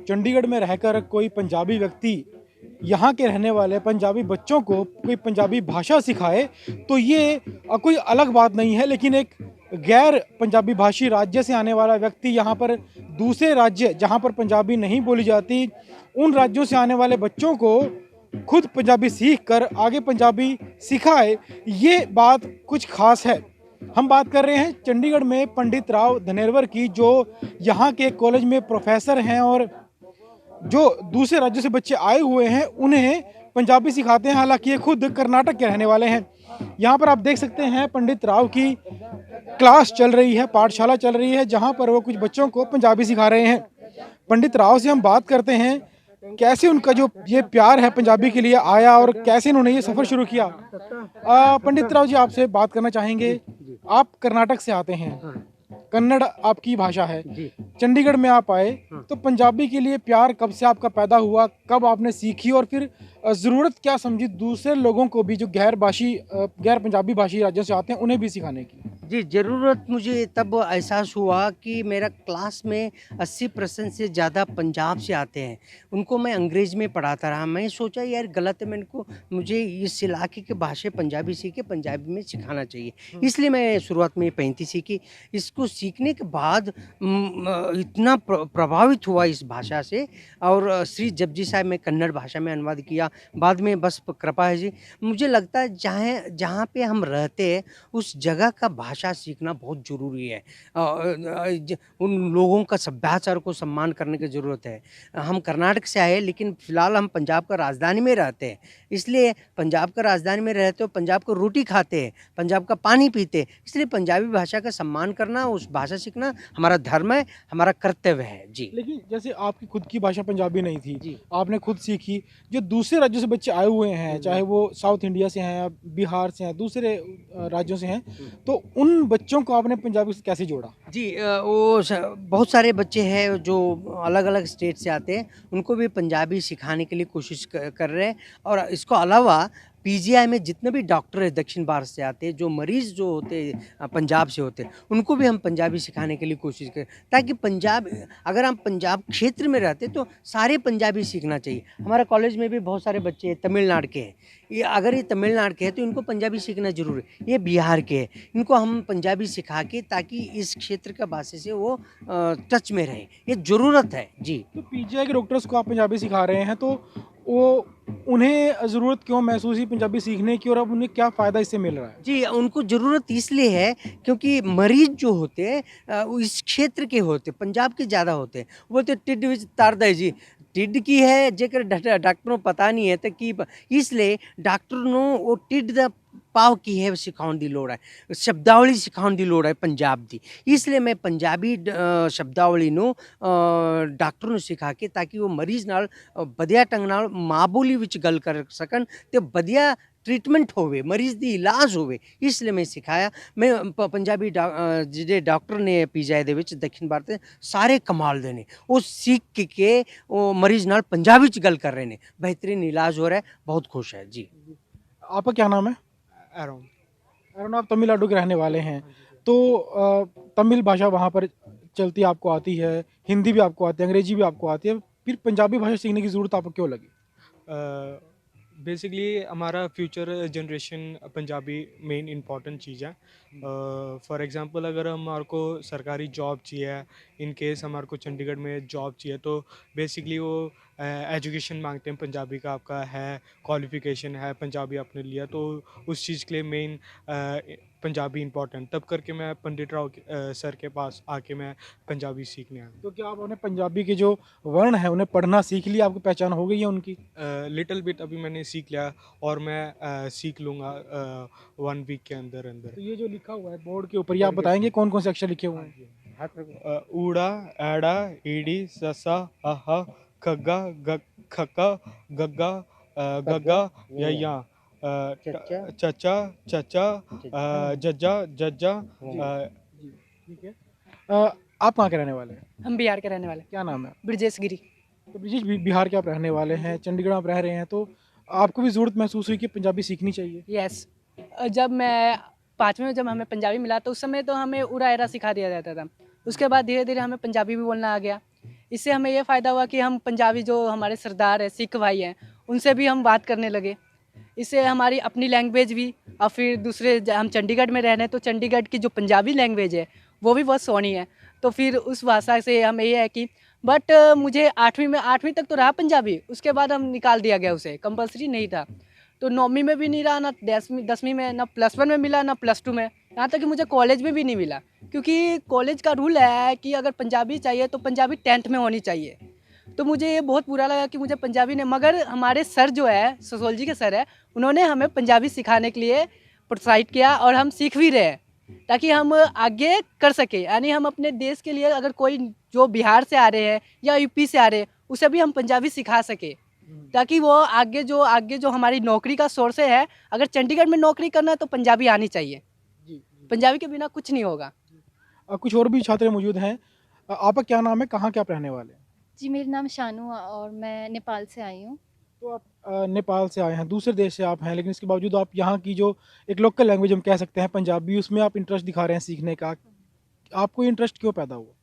चंडीगढ़ में रहकर कोई पंजाबी व्यक्ति यहाँ के रहने वाले पंजाबी बच्चों को कोई पंजाबी भाषा सिखाए तो ये कोई अलग बात नहीं है। लेकिन एक गैर पंजाबी भाषी राज्य से आने वाला व्यक्ति यहाँ पर दूसरे राज्य जहाँ पर पंजाबी नहीं बोली जाती उन राज्यों से आने वाले बच्चों को खुद पंजाबी सीख कर आगे पंजाबी सिखाए, ये बात कुछ खास है। हम बात कर रहे हैं चंडीगढ़ में पंडित राव धनेरवर की, जो यहाँ के कॉलेज में प्रोफेसर हैं और जो दूसरे राज्यों से बच्चे आए हुए हैं उन्हें पंजाबी सिखाते हैं। हालांकि ये खुद कर्नाटक के रहने वाले हैं। यहाँ पर आप देख सकते हैं पंडित राव की क्लास चल रही है, पाठशाला चल रही है, जहाँ पर वो कुछ बच्चों को पंजाबी सिखा रहे हैं। पंडित राव से हम बात करते हैं कैसे उनका जो ये प्यार है पंजाबी के लिए आया और कैसे उन्होंने ये सफ़र शुरू किया। पंडित राव जी, आपसे बात करना चाहेंगे। आप कर्नाटक से आते हैं, कन्नड़ आपकी भाषा है, चंडीगढ़ में आप आए तो पंजाबी के लिए प्यार कब से आपका पैदा हुआ, कब आपने सीखी और फिर ज़रूरत क्या समझी दूसरे लोगों को भी जो गैर पंजाबी भाषी राज्यों से आते हैं उन्हें भी सिखाने की? जी, ज़रूरत मुझे तब एहसास हुआ कि मेरा क्लास में 80% से ज़्यादा पंजाब से आते हैं। उनको मैं अंग्रेज़ी में पढ़ाता रहा। मैं सोचा यार गलत है, मुझे इस इलाके की भाषा पंजाबी सीख के पंजाबी में सिखाना चाहिए। इसलिए मैं शुरुआत में 35 सीखी। इसको सीखने के बाद इतना प्रभावित हुआ इस भाषा से। और श्री जपजी साहब में कन्नड़ भाषा में अनुवाद किया। बाद में बस कृपा है जी। मुझे लगता है जहाँ पे हम रहते हैं उस जगह का भाषा सीखना बहुत ज़रूरी है। उन लोगों का सभ्याचार को सम्मान करने की ज़रूरत है। हम कर्नाटक से आए लेकिन फ़िलहाल हम पंजाब का राजधानी में रहते हैं। इसलिए पंजाब का राजधानी में रहते हो, पंजाब को रोटी खाते हैं, पंजाब का पानी पीते हैं। इसलिए पंजाबी भाषा का सम्मान करना, उस भाषा सीखना हमारा धर्म है, हमारा कर्तव्य है। जी। लेकिन जैसे आपकी खुद की भाषा पंजाबी नहीं थी, जी। आपने खुद सीखी। जो दूसरे राज्यों से बच्चे आए हुए हैं, चाहे वो साउथ इंडिया से हैं या बिहार से हैं, दूसरे राज्यों से हैं, तो उन बच्चों को आपने पंजाबी से कैसे जोड़ा? जी, बहुत सारे बच्चे हैं जो अलग-अलग स्टेट से आते हैं, उनको भी पंजाबी सिखाने के लिए कोशिश कर रहे हैं। और इसको अलावा पीजीआई में जितने भी डॉक्टर हैं दक्षिण भारत से आते हैं, जो मरीज़ जो होते हैं पंजाब से होते हैं, उनको भी हम पंजाबी सिखाने के लिए कोशिश करें, ताकि अगर हम पंजाब क्षेत्र में रहते तो सारे पंजाबी सीखना चाहिए। हमारे कॉलेज में भी बहुत सारे बच्चे तमिलनाडु के हैं। अगर ये तमिलनाडु के हैं तो इनको पंजाबी सीखना ज़रूरी है। ये बिहार के हैं, इनको हम पंजाबी सिखा के ताकि इस क्षेत्र का भाषा से वो टच में रहें, ये ज़रूरत है। जी। तो पीजीआई के डॉक्टर्स को आप पंजाबी सिखा रहे हैं, तो वो उन्हें ज़रूरत क्यों महसूस हुई पंजाबी सीखने की और अब उन्हें क्या फ़ायदा इससे मिल रहा है? जी, उनको ज़रूरत इसलिए है क्योंकि मरीज़ जो होते हैं वो इस क्षेत्र के होते हैं, पंजाब के ज़्यादा होते हैं। वो बोलते टिड्ड विच दर्द है जी, टिड्ड की है जेकर डॉक्टर ਨੂੰ ਪਤਾ ਨਹੀਂ ਹੈ ਤੇ ਕੀ इसलिए डॉक्टर ਨੂੰ ਉਹ टिड्ड ਦਾ ਭਾਵ ਕੀ ਹੈ ਸਿਖਾਉਣ ਦੀ ਲੋੜ ਹੈ, ਸ਼ਬਦਾਵਲੀ ਸਿਖਾਉਣ ਦੀ ਲੋੜ ਹੈ ਪੰਜਾਬ ਦੀ। इसलिए मैं पंजाबी ਸ਼ਬਦਾਵਲੀ ਨੂੰ ਡਾਕਟਰ ਨੂੰ ਸਿਖਾ ਕੇ ਤਾਂ ਕਿ ਉਹ ਮਰੀਜ਼ ਨਾਲ ਵਧੀਆ ਢੰਗ ਨਾਲ ਮਾਂ ਬੋਲੀ ਵਿੱਚ ਗੱਲ ਕਰ ਸਕਣ ਤੇ ਵਧੀਆ ट्रीटमेंट होवे, मरीज़ दी इलाज होवे। इसलिए मैं सिखाया। मैं पंजाबी ਜਿਹੜੇ डॉक्टर ने पीजीआई ਦੇ ਵਿੱਚ दक्षिण भारत ਦੇ ਸਾਰੇ ਕਮਾਲ ਦੇ ਨੇ, ਉਹ सीख के ਉਹ मरीज़ ਨਾਲ पंजाबी ਚ ਗੱਲ कर रहे ਨੇ, बेहतरीन इलाज हो रहा है, बहुत खुश है। जी। आपका क्या नाम है? अराउंड। अरुण, आप तमिलनाडु के रहने वाले हैं, तो तमिल भाषा वहाँ पर चलती आपको आती है, हिंदी भी आपको आती है, अंग्रेजी भी आपको आती है, फिर पंजाबी भाषा सीखने की ज़रूरत आपको क्यों लगी? बेसिकली हमारा future generation Punjabi main important चीज़ है। फॉर एग्जांपल अगर हमारे को सरकारी जॉब चाहिए, इन केस हमारे को चंडीगढ़ में जॉब चाहिए, तो बेसिकली वो एजुकेशन मांगते हैं पंजाबी का आपका है, क्वालिफ़िकेशन है पंजाबी आपने लिया, तो उस चीज़ के लिए मेन पंजाबी इम्पॉर्टेंट। तब करके मैं पंडित राव सर के पास आके मैं पंजाबी सीखने आया। तो क्या आपने पंजाबी के जो वर्ण हैं उन्हें पढ़ना सीख लिया, आपको पहचान हो गई है उनकी? लिटिल बिट अभी मैंने सीख लिया और मैं सीख लूँगा 1 वीक के अंदर अंदर। तो ये जो लिखा हुआ है बोर्ड के ऊपर, ये आप बताएंगे कौन कौन से अक्षर लिखे हुए हैं? ऊड़ा, एड़ा, ईडी, ससा, अहा, खग्गा, खक्का, गग्गा, गग्गा, यया, चचा, चचा, जज्जा, जज्जा। जी, ठीक है। आप कहाँ के रहने वाले हैं? हम बिहार के रहने वाले। क्या नाम है? ब्रजेश गिरी। तो ब्रिजेश, बिहार के आप रहने वाले हैं, चंडीगढ़ आप रह रहे हैं, तो आपको भी ज़रूरत महसूस हुई कि पंजाबी सीखनी चाहिए? यस। जब मैं 5वीं में जब हमें पंजाबी मिला तो उस समय तो हमें उरा एरा सिखा दिया जाता था। उसके बाद धीरे धीरे हमें पंजाबी भी बोलना आ गया। इससे हमें ये फ़ायदा हुआ कि हम पंजाबी जो हमारे सरदार हैं, सिख भाई हैं, उनसे भी हम बात करने लगे। इससे हमारी अपनी लैंग्वेज भी, और फिर दूसरे हम चंडीगढ़ में रह रहे हैं तो चंडीगढ़ की जो पंजाबी लैंग्वेज है वो भी बहुत सोहनी है। तो फिर उस भाषा से हमें ये है कि बट मुझे 8वीं तक तो रहा पंजाबी, उसके बाद हम निकाल दिया गया, उसे कंपलसरी नहीं था। तो 9वीं में भी नहीं रहा, ना 10वीं में, ना +1 में मिला, ना +2 में, यहाँ तक कि मुझे कॉलेज में भी नहीं मिला, क्योंकि कॉलेज का रूल है कि अगर पंजाबी चाहिए तो पंजाबी 10th में होनी चाहिए। तो मुझे ये बहुत बुरा लगा कि मुझे पंजाबी ने, मगर हमारे सर जो है, सोशोलॉजी के सर है, उन्होंने हमें पंजाबी सिखाने के लिए प्रोत्साहित किया और हम सीख भी रहे हैं ताकि हम आगे कर सके। यानी हम अपने देश के लिए अगर कोई जो बिहार से आ रहे हैं या यूपी से आ रहे हैं उसे भी हम पंजाबी सिखा सके, ताकि वो आगे जो हमारी नौकरी का सोर्स है, अगर चंडीगढ़ में नौकरी करना है तो पंजाबी आनी चाहिए। पंजाबी के बिना कुछ नहीं होगा। कुछ और भी छात्र मौजूद हैं। आपका क्या नाम है, कहाँ के आप रहने वाले हैं? जी, मेरा नाम शानू है और मैं नेपाल से आई हूँ। तो आप नेपाल से आए हैं, दूसरे देश से आप हैं, लेकिन इसके बावजूद आप यहाँ की जो एक लोकल लैंग्वेज हम कह सकते हैं पंजाबी, उसमें आप इंटरेस्ट दिखा रहे हैं सीखने का। आपको इंटरेस्ट क्यों पैदा हुआ?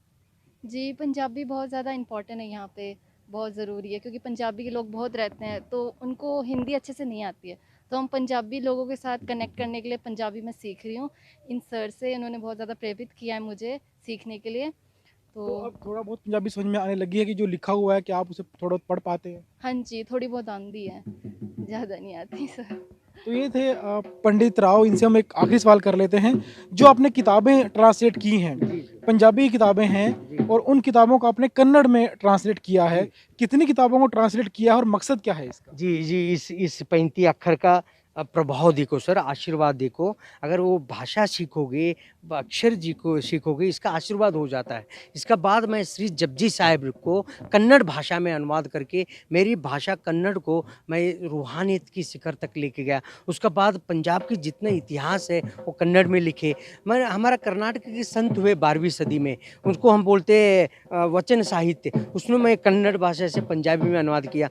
जी, पंजाबी बहुत ज़्यादा इम्पोर्टेंट है यहाँ पे, बहुत ज़रूरी है क्योंकि पंजाबी के लोग बहुत रहते हैं, तो उनको हिंदी अच्छे से नहीं आती है। तो हम पंजाबी लोगों के साथ कनेक्ट करने के लिए पंजाबी मैं सीख रही हूँ। इन सर से इन्होंने बहुत ज़्यादा प्रेरित किया है मुझे सीखने के लिए। तो तो अब थोड़ा बहुत पंजाबी समझ में आने लगी है कि जो लिखा हुआ है, क्या आप उसे थोड़ा पढ़ पाते हैं? हाँ जी, थोड़ी बहुत आती है, ज़्यादा नहीं आती सर। तो ये थे पंडित राव। इनसे हम एक आखिरी सवाल कर लेते हैं। जो आपने किताबें ट्रांसलेट की हैं, पंजाबी किताबें हैं, और उन किताबों को आपने कन्नड़ में ट्रांसलेट किया है, कितनी किताबों को ट्रांसलेट किया है और मकसद क्या है इसका? जी, इस 35 अक्षर का प्रभाव देखो सर, आशीर्वाद देखो। अगर वो भाषा सीखोगे, अक्षर जी को सीखोगे, इसका आशीर्वाद हो जाता है। इसका बाद मैं श्री जपजी साहिब को कन्नड़ भाषा में अनुवाद करके मेरी भाषा कन्नड़ को मैं रूहानियत की शिखर तक लेके गया। उसका बाद पंजाब की जितने इतिहास है वो कन्नड़ में लिखे। मैं हमारा कर्नाटक के संत हुए 12वीं सदी में, उसको हम बोलते हैं वचन साहित्य, उसमें मैं कन्नड़ भाषा से पंजाबी में अनुवाद किया।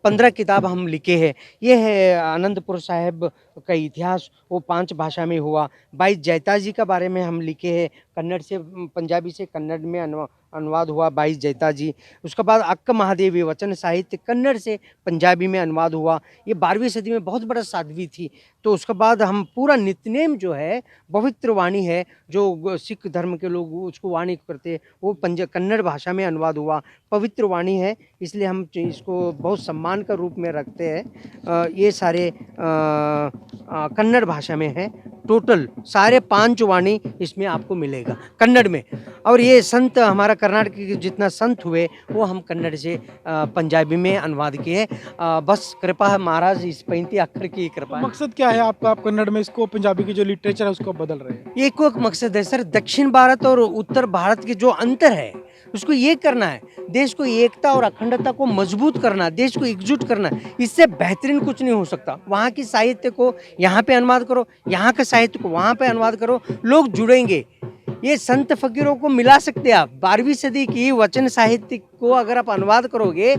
15 किताब हम लिखे हैं। ये है आनंदपुर साहिब का इतिहास, वो 5 भाषा में हुआ। भाई जैता जी का बारे में हम लिखे हैं, कन्नड़ से पंजाबी से कन्नड़ में अनुवाद हुआ भाई जैता जी। उसके बाद अक्क महादेवी वचन साहित्य कन्नड़ से पंजाबी में अनुवाद हुआ। ये 12वीं सदी में बहुत बड़ा साध्वी थी। तो उसके बाद हम पूरा नित्यनेम जो है, पवित्र वाणी है, जो सिख धर्म के लोग उसको वाणी करते हैं, वो कन्नड़ भाषा में अनुवाद हुआ। पवित्र वाणी है, इसलिए हम इसको बहुत सम्मान का रूप में रखते हैं। ये सारे कन्नड़ भाषा में है। टोटल सारे 5 वाणी इसमें आपको मिलेगा कन्नड़ में। और ये संत हमारा कर्नाटक के जितना संत हुए वो हम कन्नड़ से पंजाबी में अनुवाद किए। बस कृपा है महाराज, इस 35 अक्षर की कृपा है। मकसद क्या है आपका? आप कन्नड़ में इसको, पंजाबी की जो लिटरेचर है उसको बदल रहे हैं? एक मकसद है सर, दक्षिण भारत और उत्तर भारत के जो अंतर है उसको ये करना है। देश को एकता और अखंडता को मजबूत करना, देश को एकजुट करना। इससे बेहतरीन कुछ नहीं हो सकता। वहाँ की साहित्य को यहाँ पे अनुवाद करो, यहाँ के साहित्य को वहाँ पे अनुवाद करो, लोग जुड़ेंगे। ये संत फकीरों को मिला सकते हैं आप। 12वीं सदी की वचन साहित्य को अगर आप अनुवाद करोगे,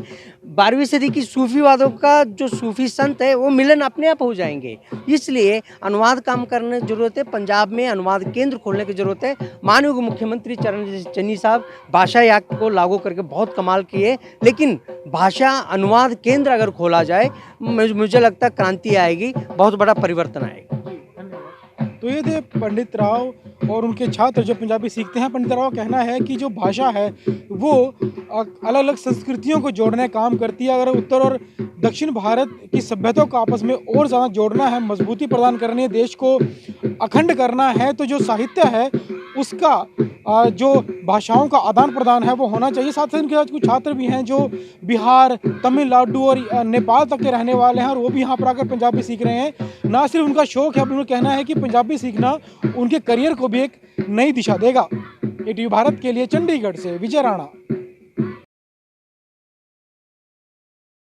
12वीं सदी की सूफीवादों का जो सूफी संत है वो मिलन अपने आप हो जाएंगे। इसलिए अनुवाद काम करने की जरूरत है। पंजाब में अनुवाद केंद्र खोलने की जरूरत है। माननीय मुख्यमंत्री चरणजीत चन्नी साहब भाषा एक्ट को लागू करके बहुत कमाल किए, लेकिन भाषा अनुवाद केंद्र अगर खोला जाए, मुझे लगता है क्रांति आएगी, बहुत बड़ा परिवर्तन आएगा। तो ये थे पंडित राव और उनके छात्र जो पंजाबी सीखते हैं। पंडित राव का कहना है कि जो भाषा है वो अलग अलग संस्कृतियों को जोड़ने का काम करती है। अगर उत्तर और दक्षिण भारत की सभ्यता को आपस में और ज़्यादा जोड़ना है, मजबूती प्रदान करनी है, देश को अखंड करना है, तो जो साहित्य है उसका जो भाषाओं का आदान प्रदान है वो होना चाहिए। साथ ही उनके साथ कुछ छात्र भी हैं जो बिहार, तमिलनाडु और नेपाल तक के रहने वाले हैं, और वो भी यहाँ पर आकर पंजाबी सीख रहे हैं। ना सिर्फ उनका शौक है, उनका कहना है कि पंजाबी सीखना उनके करियर को भी एक नई दिशा देगा। ATV भारत के लिए चंडीगढ़ से विजय राणा।